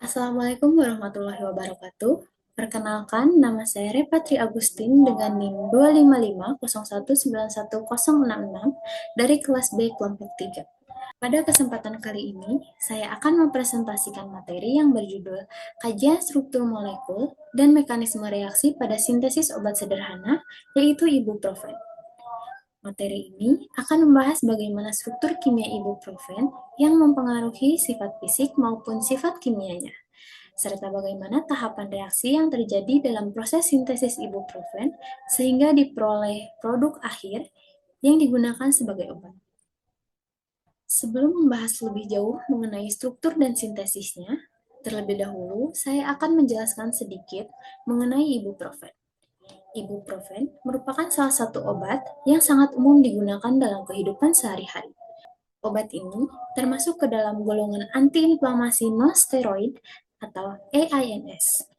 Assalamualaikum warahmatullahi wabarakatuh. Perkenalkan, nama saya Repatri Agustin dengan NIM 25501916066 dari kelas B kelompok 3. Pada kesempatan kali ini, saya akan mempresentasikan materi yang berjudul Kajian Struktur Molekul dan Mekanisme Reaksi pada Sintesis Obat Sederhana, yaitu ibuprofen. Materi ini akan membahas bagaimana struktur kimia ibuprofen yang mempengaruhi sifat fisik maupun sifat kimianya, serta bagaimana tahapan reaksi yang terjadi dalam proses sintesis ibuprofen sehingga diperoleh produk akhir yang digunakan sebagai obat. Sebelum membahas lebih jauh mengenai struktur dan sintesisnya, terlebih dahulu saya akan menjelaskan sedikit mengenai ibuprofen. Ibuprofen merupakan salah satu obat yang sangat umum digunakan dalam kehidupan sehari-hari. Obat ini termasuk ke dalam golongan antiinflamasi non-steroid atau AINS,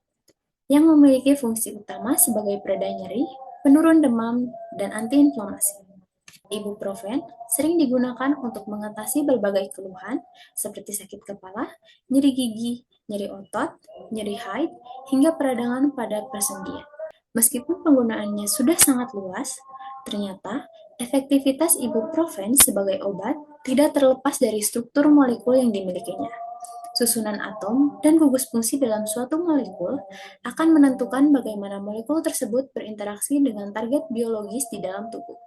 yang memiliki fungsi utama sebagai pereda nyeri, penurun demam, dan antiinflamasi. Ibuprofen sering digunakan untuk mengatasi berbagai keluhan seperti sakit kepala, nyeri gigi, nyeri otot, nyeri haid, hingga peradangan pada persendian. Meskipun penggunaannya sudah sangat luas, ternyata efektivitas ibuprofen sebagai obat tidak terlepas dari struktur molekul yang dimilikinya. Susunan atom dan gugus fungsi dalam suatu molekul akan menentukan bagaimana molekul tersebut berinteraksi dengan target biologis di dalam tubuh.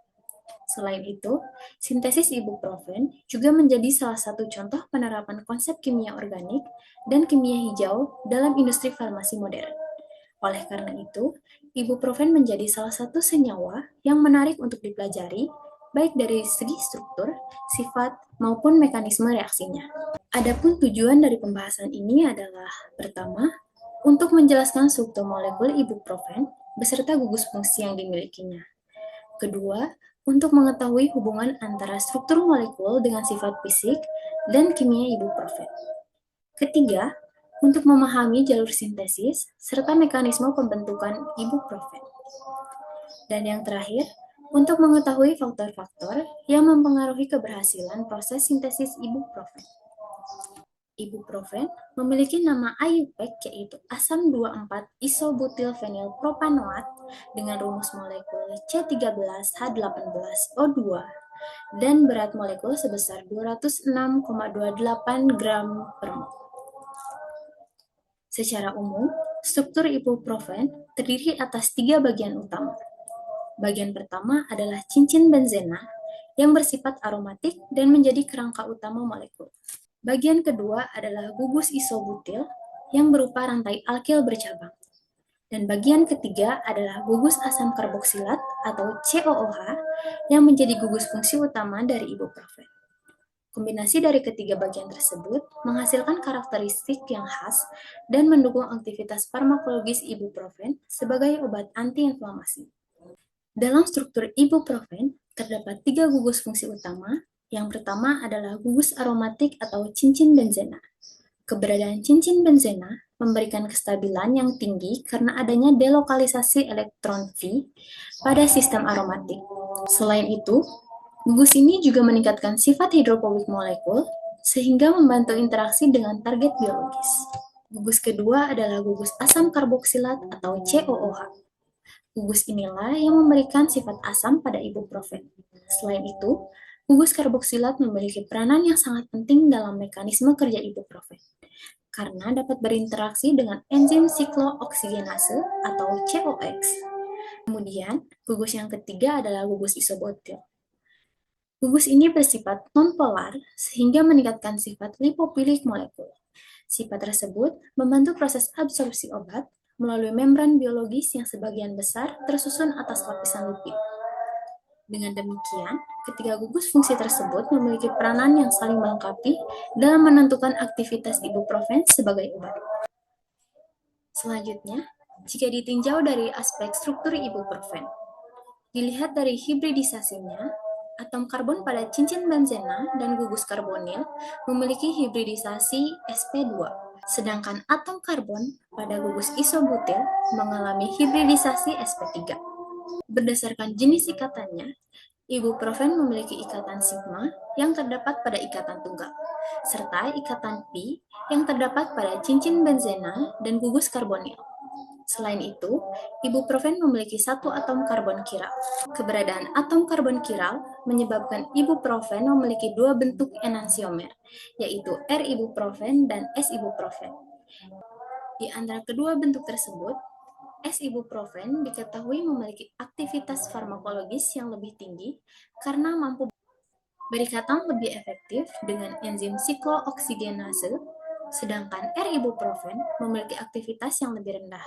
Selain itu, sintesis ibuprofen juga menjadi salah satu contoh penerapan konsep kimia organik dan kimia hijau dalam industri farmasi modern. Oleh karena itu, ibuprofen menjadi salah satu senyawa yang menarik untuk dipelajari, baik dari segi struktur, sifat, maupun mekanisme reaksinya. Adapun tujuan dari pembahasan ini adalah, pertama, untuk menjelaskan struktur molekul ibuprofen beserta gugus fungsi yang dimilikinya. Kedua, untuk mengetahui hubungan antara struktur molekul dengan sifat fisik dan kimia ibuprofen. Ketiga, untuk memahami jalur sintesis serta mekanisme pembentukan ibuprofen. Dan yang terakhir, untuk mengetahui faktor-faktor yang mempengaruhi keberhasilan proses sintesis ibuprofen. Ibuprofen memiliki nama IUPAC yaitu asam 2,4-isobutylfenilpropanoat dengan rumus molekul C13H18O2 dan berat molekul sebesar 206,28 gram per mol. Secara umum, struktur ibuprofen terdiri atas 3 bagian utama. Bagian pertama adalah cincin benzena yang bersifat aromatik dan menjadi kerangka utama molekul. Bagian kedua adalah gugus isobutil yang berupa rantai alkil bercabang. Dan bagian ketiga adalah gugus asam karboksilat atau COOH yang menjadi gugus fungsi utama dari ibuprofen. Kombinasi dari ketiga bagian tersebut menghasilkan karakteristik yang khas dan mendukung aktivitas farmakologis ibuprofen sebagai obat antiinflamasi. Dalam struktur ibuprofen, terdapat 3 gugus fungsi utama. Yang pertama adalah gugus aromatik atau cincin benzena. Keberadaan cincin benzena memberikan kestabilan yang tinggi karena adanya delokalisasi elektron V pada sistem aromatik. Selain itu, gugus ini juga meningkatkan sifat hidrofobik molekul sehingga membantu interaksi dengan target biologis. Gugus kedua adalah gugus asam karboksilat atau COOH. Gugus inilah yang memberikan sifat asam pada ibuprofen. Selain itu, gugus karboksilat memiliki peranan yang sangat penting dalam mekanisme kerja ibuprofen karena dapat berinteraksi dengan enzim siklooksigenase atau COX. Kemudian, gugus yang ketiga adalah gugus isobutil. Gugus ini bersifat nonpolar sehingga meningkatkan sifat lipofilik molekul. Sifat tersebut membantu proses absorpsi obat melalui membran biologis yang sebagian besar tersusun atas lapisan lipid. Dengan demikian, ketiga gugus fungsi tersebut memiliki peranan yang saling melengkapi dalam menentukan aktivitas ibuprofen sebagai obat. Selanjutnya, jika ditinjau dari aspek struktur ibuprofen, dilihat dari hibridisasinya, atom karbon pada cincin benzena dan gugus karbonil memiliki hibridisasi sp2, sedangkan atom karbon pada gugus isobutil mengalami hibridisasi sp3. Berdasarkan jenis ikatannya, ibuprofen memiliki ikatan sigma yang terdapat pada ikatan tunggal. serta ikatan pi yang terdapat pada cincin benzena dan gugus karbonil. Selain itu, ibuprofen memiliki satu atom karbon chiral. Keberadaan atom karbon chiral menyebabkan ibuprofen memiliki dua bentuk enantiomer, yaitu R-ibuprofen dan S-ibuprofen. Di antara kedua bentuk tersebut, S-ibuprofen diketahui memiliki aktivitas farmakologis yang lebih tinggi karena mampu berikatan lebih efektif dengan enzim siklooksigenase, sedangkan R-ibuprofen memiliki aktivitas yang lebih rendah,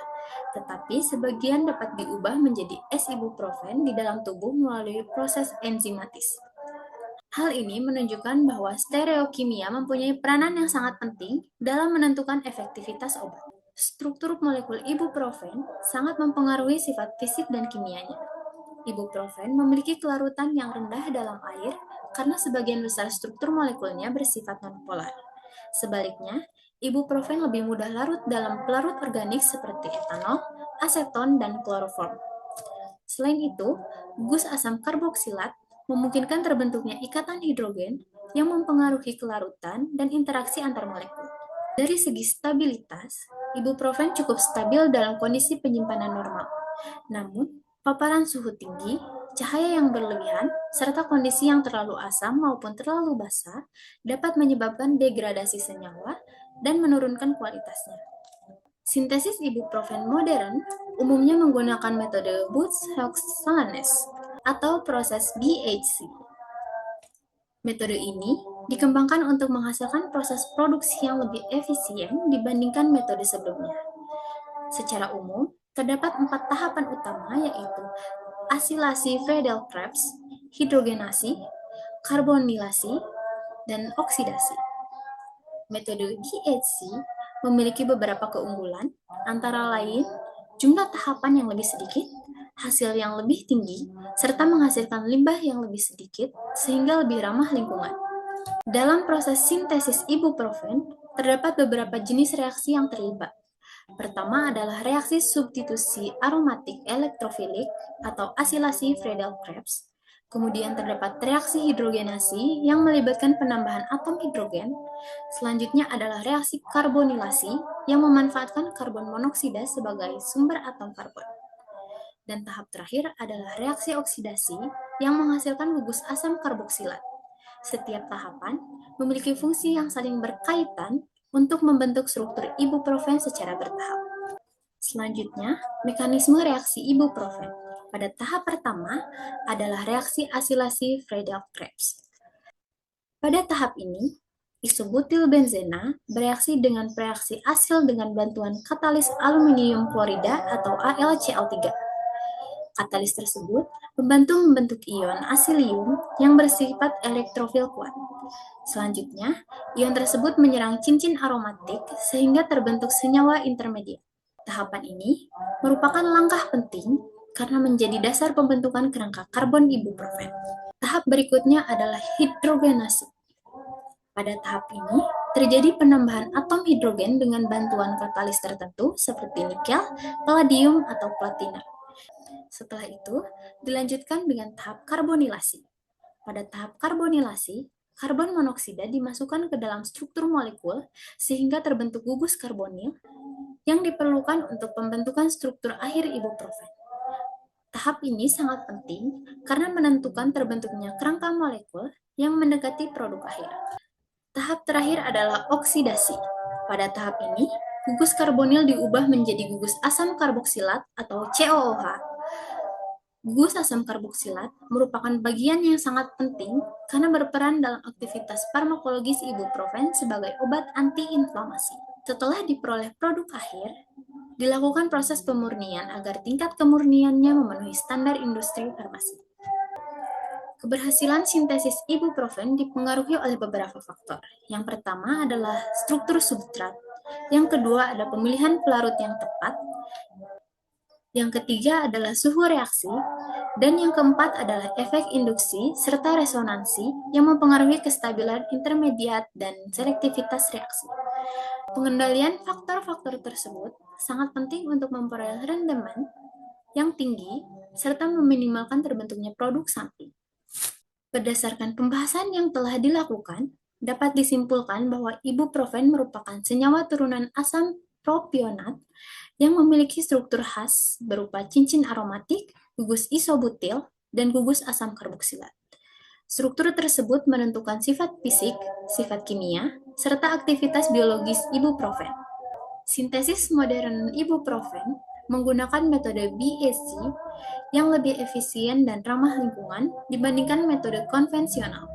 tetapi sebagian dapat diubah menjadi S-ibuprofen di dalam tubuh melalui proses enzimatis. Hal ini menunjukkan bahwa stereokimia mempunyai peranan yang sangat penting dalam menentukan efektivitas obat. Struktur molekul ibuprofen sangat mempengaruhi sifat fisik dan kimianya. Ibuprofen memiliki kelarutan yang rendah dalam air karena sebagian besar struktur molekulnya bersifat nonpolar. Sebaliknya, ibuprofen lebih mudah larut dalam pelarut organik seperti etanol, aseton, dan kloroform. Selain itu, gugus asam karboksilat memungkinkan terbentuknya ikatan hidrogen yang mempengaruhi kelarutan dan interaksi antar molekul. Dari segi stabilitas, ibuprofen cukup stabil dalam kondisi penyimpanan normal. Namun, paparan suhu tinggi, cahaya yang berlebihan, serta kondisi yang terlalu asam maupun terlalu basah dapat menyebabkan degradasi senyawa dan menurunkan kualitasnya. Sintesis ibuprofen modern umumnya menggunakan metode Booth-Hexanes atau proses BHC. Metode ini dikembangkan untuk menghasilkan proses produksi yang lebih efisien dibandingkan metode sebelumnya. Secara umum, terdapat 4 tahapan utama, yaitu asilasi Friedel-Crepes, hidrogenasi, karbonilasi, dan oksidasi. Metode BHC memiliki beberapa keunggulan, antara lain jumlah tahapan yang lebih sedikit, hasil yang lebih tinggi, serta menghasilkan limbah yang lebih sedikit sehingga lebih ramah lingkungan. Dalam proses sintesis ibuprofen, terdapat beberapa jenis reaksi yang terlibat. Pertama adalah reaksi substitusi aromatik elektrofilik atau asilasi Friedel-Crepes. Kemudian terdapat reaksi hidrogenasi yang melibatkan penambahan atom hidrogen. Selanjutnya adalah reaksi karbonilasi yang memanfaatkan karbon monoksida sebagai sumber atom karbon. Dan tahap terakhir adalah reaksi oksidasi yang menghasilkan gugus asam karboksilat. Setiap tahapan memiliki fungsi yang saling berkaitan untuk membentuk struktur ibuprofen secara bertahap. Selanjutnya, mekanisme reaksi ibuprofen. Pada tahap pertama adalah reaksi asilasi Friedel-Crepes. Pada tahap ini, isobutil benzena bereaksi dengan reaksi asil dengan bantuan katalis aluminium klorida atau AlCl3. Katalis tersebut membantu membentuk ion asilium yang bersifat elektrofil kuat. Selanjutnya, ion tersebut menyerang cincin aromatik sehingga terbentuk senyawa intermediat. Tahapan ini merupakan langkah penting karena menjadi dasar pembentukan kerangka karbon ibuprofen. Tahap berikutnya adalah hidrogenasi. Pada tahap ini, terjadi penambahan atom hidrogen dengan bantuan katalis tertentu seperti nikel, palladium, atau platina. Setelah itu, dilanjutkan dengan tahap karbonilasi. Pada tahap karbonilasi, karbon monoksida dimasukkan ke dalam struktur molekul sehingga terbentuk gugus karbonil yang diperlukan untuk pembentukan struktur akhir ibuprofen. Tahap ini sangat penting karena menentukan terbentuknya kerangka molekul yang mendekati produk akhir. Tahap terakhir adalah oksidasi. Pada tahap ini, gugus karbonil diubah menjadi gugus asam karboksilat atau COOH. Gugus asam karboksilat merupakan bagian yang sangat penting karena berperan dalam aktivitas farmakologis ibuprofen sebagai obat antiinflamasi. Setelah diperoleh produk akhir, dilakukan proses pemurnian agar tingkat kemurniannya memenuhi standar industri farmasi. Keberhasilan sintesis ibuprofen dipengaruhi oleh beberapa faktor. Yang pertama adalah struktur substrat. Yang kedua adalah pemilihan pelarut yang tepat. Yang ketiga adalah suhu reaksi. Dan yang keempat adalah efek induksi serta resonansi yang mempengaruhi kestabilan intermediat dan selektivitas reaksi. Pengendalian faktor-faktor tersebut sangat penting untuk memperoleh rendemen yang tinggi serta meminimalkan terbentuknya produk samping. Berdasarkan pembahasan yang telah dilakukan, dapat disimpulkan bahwa ibuprofen merupakan senyawa turunan asam propionat yang memiliki struktur khas berupa cincin aromatik, gugus isobutil, dan gugus asam karboksilat. Struktur tersebut menentukan sifat fisik, sifat kimia, serta aktivitas biologis ibuprofen. Sintesis modern ibuprofen menggunakan metode BAC yang lebih efisien dan ramah lingkungan dibandingkan metode konvensional.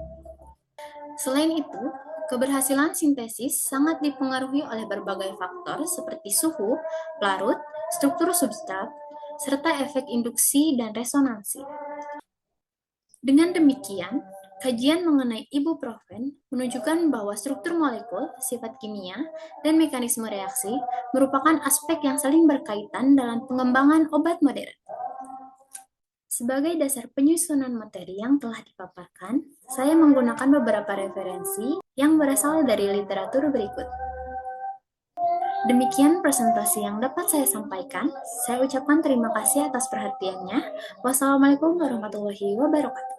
Selain itu, keberhasilan sintesis sangat dipengaruhi oleh berbagai faktor seperti suhu, larut, struktur substrat, serta efek induksi dan resonansi. Dengan demikian, kajian mengenai ibuprofen menunjukkan bahwa struktur molekul, sifat kimia, dan mekanisme reaksi merupakan aspek yang saling berkaitan dalam pengembangan obat modern. Sebagai dasar penyusunan materi yang telah dipaparkan, saya menggunakan beberapa referensi yang berasal dari literatur berikut. Demikian presentasi yang dapat saya sampaikan. Saya ucapkan terima kasih atas perhatiannya. Wassalamualaikum warahmatullahi wabarakatuh.